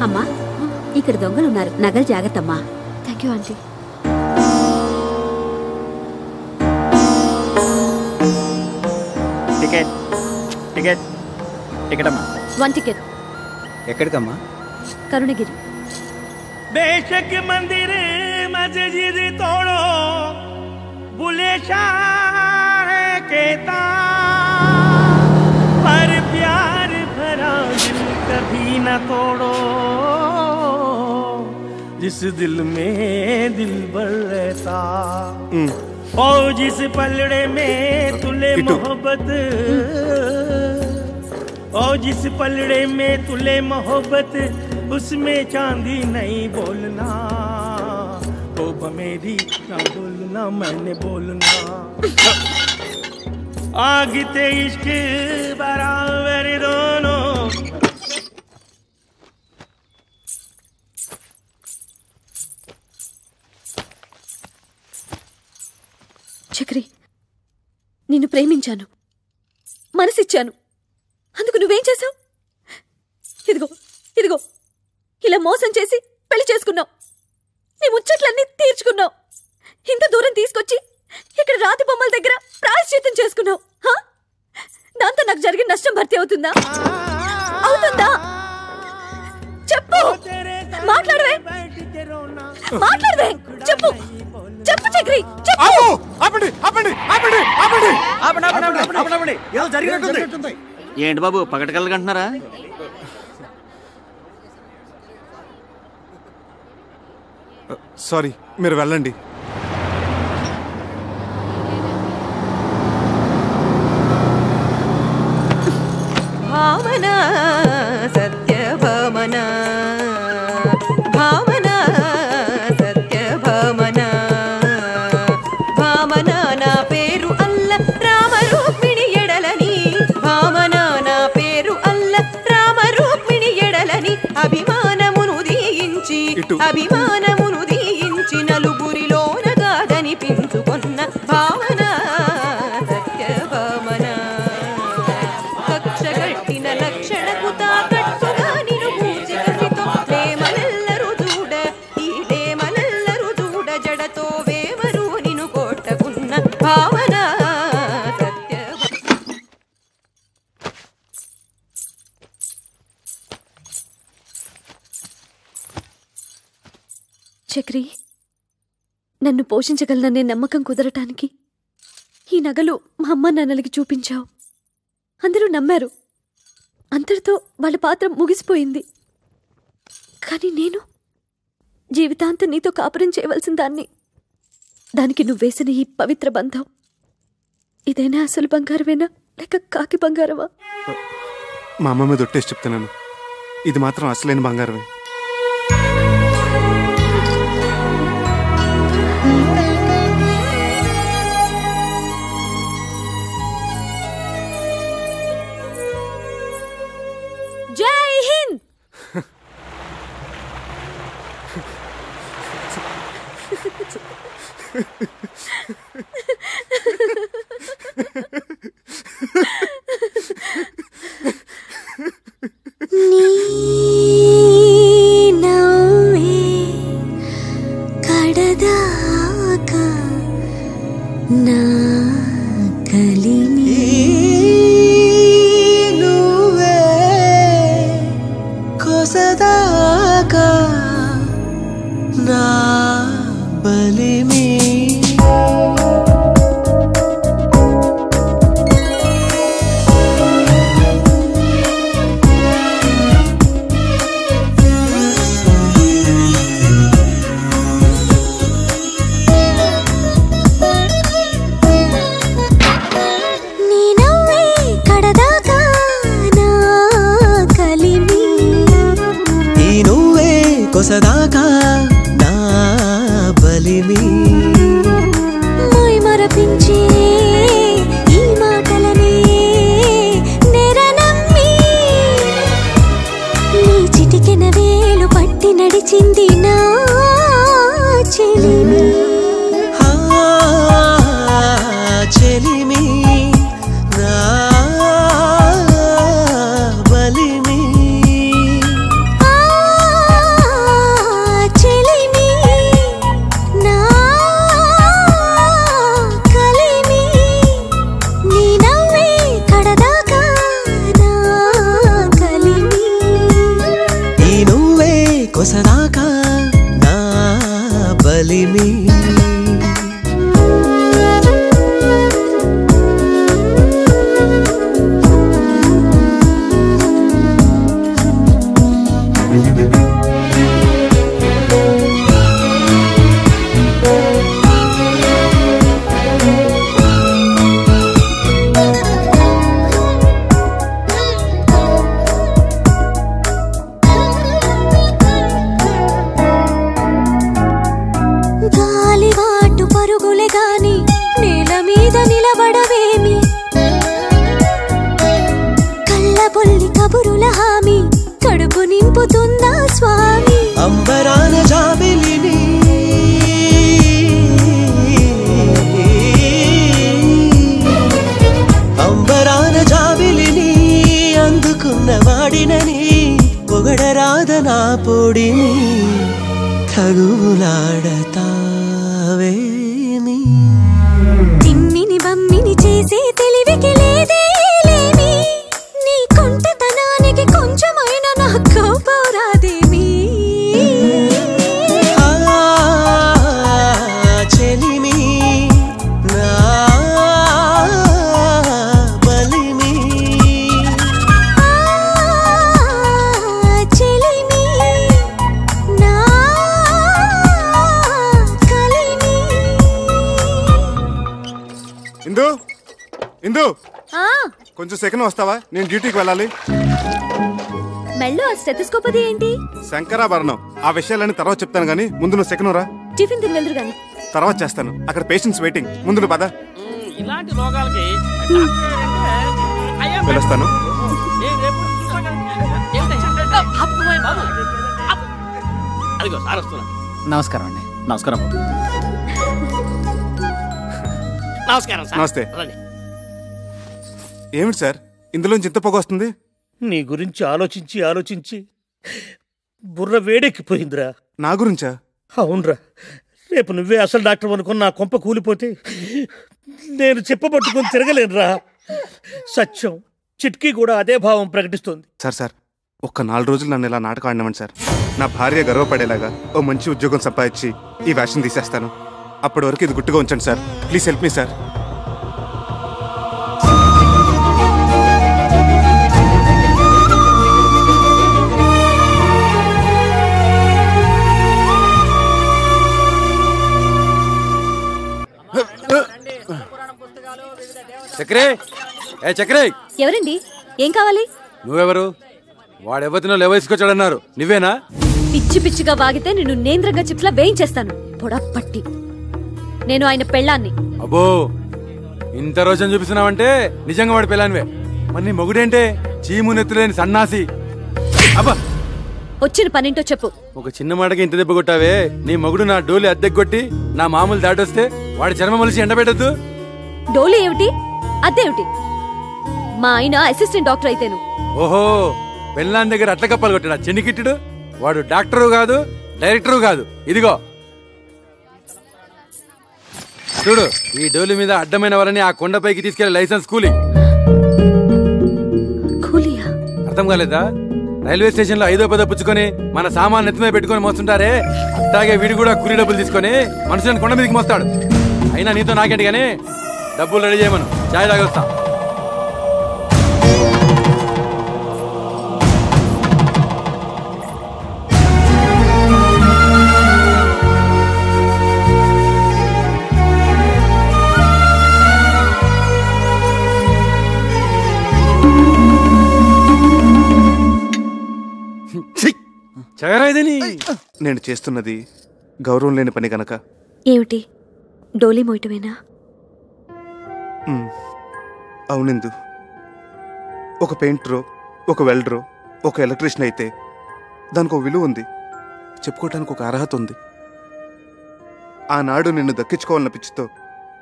అమ్మా, ఇక్కడ దొంగలున్నారు, నగలు జాగ్రత్తమ్మా. Thank you aunty. Ticket ticket ticket అమ్మా. 1 టికెట్. ఎక్కడికమ్మా? కరుణగిరి. बेशक मंदिर मस्जिद तोड़ो, बुले शाह कहता, पर प्यार भरा दिल कभी न तोड़ो, जिस दिल में दिल भर रहता, और जिस पलड़े में तुले मोहब्बत, और जिस पलड़े में तुले मोहब्बत, उसमें चांदी नहीं बोलना, तो मेरी ना बोलना, मैंने बोलना, आग ते इश्क बराबर दोनों। చక్రి, నిన్ను ప్రేమించాను, మనసిచ్చాను. అందుకు నువ్వేం చేశావు? ఇదిగో ఇదిగో ఇలా మోసం చేసి పెళ్లి చేసుకున్నావు. నీ ముచ్చట్లన్నీ తీర్చుకున్నావు. ఇంత దూరం తీసుకొచ్చి ఇక్కడ రాతి బొమ్మల దగ్గర ప్రాయశ్చిత్తం చేసుకున్నావు. దాంతో నాకు జరిగిన నష్టం భర్తీ అవుతుందా? అవుతుందా? చెప్పు, మాట్లాడవే, మాట్లాడవే, చెప్పు, చెప్పు చక్రి, చెప్పు. ఏంటి బాబు పగటకెళ్ళకంటున్నారా? సారీ, మీరు వెళ్ళండి. భావన సత్యభామన, భావన సత్యభామన, భామన నా పేరు అల్ల రామ రూక్మిణి ఎడలని, భామన నా పేరు అల్ల రామ రూక్మిణి ఎడలని, అభిమానమును దీయించి అభిమానమును దీయించి నలుగురిలోన కాదనిపించుకున్న భావన సత్యభామన, కక్షగట్టిన లక్షణకు తాకట్టుగా నిను పూజికసితో ప్రేమలెల్లరు చూడ, ఈ ప్రేమలెల్లరు చూడ, జడతో వేమరు నిను కొట్టకున్న భావన సత్య. చక్రి, నన్ను పోషించగలననే నమ్మకం కుదరటానికి ఈ నగలు మా అమ్మ నాన్నలకి చూపించావు. అందరూ నమ్మారు. అంతటితో వాళ్ళ పాత్ర ముగిసిపోయింది. కానీ నేను జీవితాంతం నీతో కాపురం చేయవలసిన దాన్ని. దానికి నువ్వేసిన ఈ పవిత్ర బంధం ఇదైనా అసలు బంగారమేనా లేక కాకి బంగారమా? మా అమ్మ మీద ఒట్టేసి చెప్తున్నాను, ఇది మాత్రం అసలైన బంగారమే. జై హింద్. కడదాకా నా కలిమి నువ్వే కొసదాకా నా బలిమి. కొసదాకా నా బలిమి. మై మరపించే ఈ మాటలనే నెరనమ్మి నీ ఎనవేలు పట్టి నడిచింది నా చెలిమి చెలిమి నా బలిమి చెలిమి నా కలిమి నీ నవ్వే కడదాకా నా కలిమి ఈ నువ్వే కొసదాకా నా బలిమి గాలివాటు పరుగులే గాని నేల మీద నిలబడవేమి కళ్ళబొల్లి కబురుల హామీ కడుపు నింపుతుందా స్వామి అంబరాన జాబిలిని అంబరాన జాబిలిని అందుకున్న వాడినని పొగడరాద నా పొడిని తగులాడతావేమి తిమ్మిని బమ్మిని చేసే తెలివికి లేదేలేమి నీ కొంటతనానికి కొంచెమైనా నా కోపరాదేమి చెలిమి నా బలిమి చెలిమి నా కలిమి ఇందు ఇందు కొంచెం సెకండ్ వస్తావా? నేను డ్యూటీకి వెళ్ళాలి. మెళ్ళో ఆ స్టెథోస్కోప్ అది ఏంటి? శంకరాభరణం. ఆ విషయాలన్నీ తర్వాత చెప్తాను గానీ ముందు నువ్వు సెకండ్ రా. టిఫిన్ తిని వెళ్దురు గాని. తర్వాత చేస్తాను. అక్కడ పేషెంట్స్ వెయిటింగ్. ముందు నువ్వు పద. ఇలాంటి రోగాలకి పిలుస్తాను. అదిగో సార్ వస్తున్నా. నమస్కారం అండి. నమస్కారం. నమస్కారం సార్. నమస్తే. రండి. ఏమిటి సార్ ఇందులోంచి ఇంత పొగ వస్తుంది? నీ గురించి ఆలోచించి ఆలోచించి బుర్ర వేడెక్కిపోయిందిరా. నా గురించా? అవునరా. రేపు నువ్వే అసలు డాక్టర్ అనుకుని నా కొంప కూలిపోతే నేను చెప్పబట్టుకొని తిరగలేనురా. సత్యం చిట్కీ కూడా అదే భావం ప్రకటిస్తుంది. సార్ ఒక్క 4 రోజులు నన్ను ఇలా నాటకం ఆడినామండి సార్. నా భార్య గర్వపడేలాగా ఓ మంచి ఉద్యోగం సంపాదించి ఈ వేషం తీసేస్తాను. అప్పటి వరకు ఇది గుట్టుగా ఉంచండి sir. Please help me sir. చక్రే, ఏ చక్రే, ఎవరండి? ఏం కావాలి? నువ్వెవరు? వాడెవతినో లేవసుకొచ్చాడన్నారు, నువ్వేనా? పిచ్చి పిచ్చిగా వాగితే నిన్ను నేంద్రంగా చిప్స్లా వేయించేస్తాను. పొడప్పట్టి. నేను ఆయన పెళ్ళాన్ని. అబ్బో, ఇంత రోజున చూపిస్తున్నావంటే నిజంగా వాడి పెళ్ళానివే. మరి నీ మొగుడేంటే చీము నెత్తులేని సన్నాసి. అబ్బా, వచ్చిన పనింటో చెప్పు. ఒక చిన్న మాటకి ఇంత దెబ్బ కొట్టావే. నీ మొగుడు నా డోలి అద్దెకొట్టి నా మామూలు దాటొస్తే వాడి చర్మ మలిసి ఎండబెట్టద్దు. డోలు ఏమిటి, అదేమిటి? మా ఆయన అసిస్టెంట్ డాక్టర్ అయితేను. ఓహో, పెళ్ళాన్ దగ్గర అట్ల కప్పాలు కొట్టాడు చెన్నికిట్టుడు. వాడు డాక్టరు కాదు, డైరెక్టరు కాదు. ఇదిగో చూడు, ఈ డోలి మీద అడ్డమైన వారిని ఆ కొండపైకి తీసుకెళ్లే లైసెన్స్ కూలీ. కూలియా? అర్థం కాలేదా? రైల్వే స్టేషన్ లో 5వ 10వ పుచ్చుకొని మన సామాన్ నెత్తి మీద పెట్టుకుని మోస్తుంటారే, అట్లాగే వీడు కూడా కూలీ డబ్బులు తీసుకొని మనుషులను కొండ మీదకి మోస్తాడు. అయినా నీతో నాకేంటి గానీ డబ్బులు రెడీ చేయమను, చాయ్ తాగొస్తా. నేను చేస్తున్నది గౌరవం లేని పని గనక. ఏమిటి, డోలీ మోయటమేనా? అవునిందు, ఒక పెయింటరో, ఒక వెల్డరో, ఒక ఎలక్ట్రీషియన్ అయితే దానికి ఒక విలువ ఉంది, చెప్పుకోవటానికి ఒక అర్హత ఉంది. ఆనాడు నిన్ను దక్కించుకోవాలన్న పిచ్చితో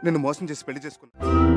నిన్ను మోసం చేసి పెళ్లి చేసుకున్నా.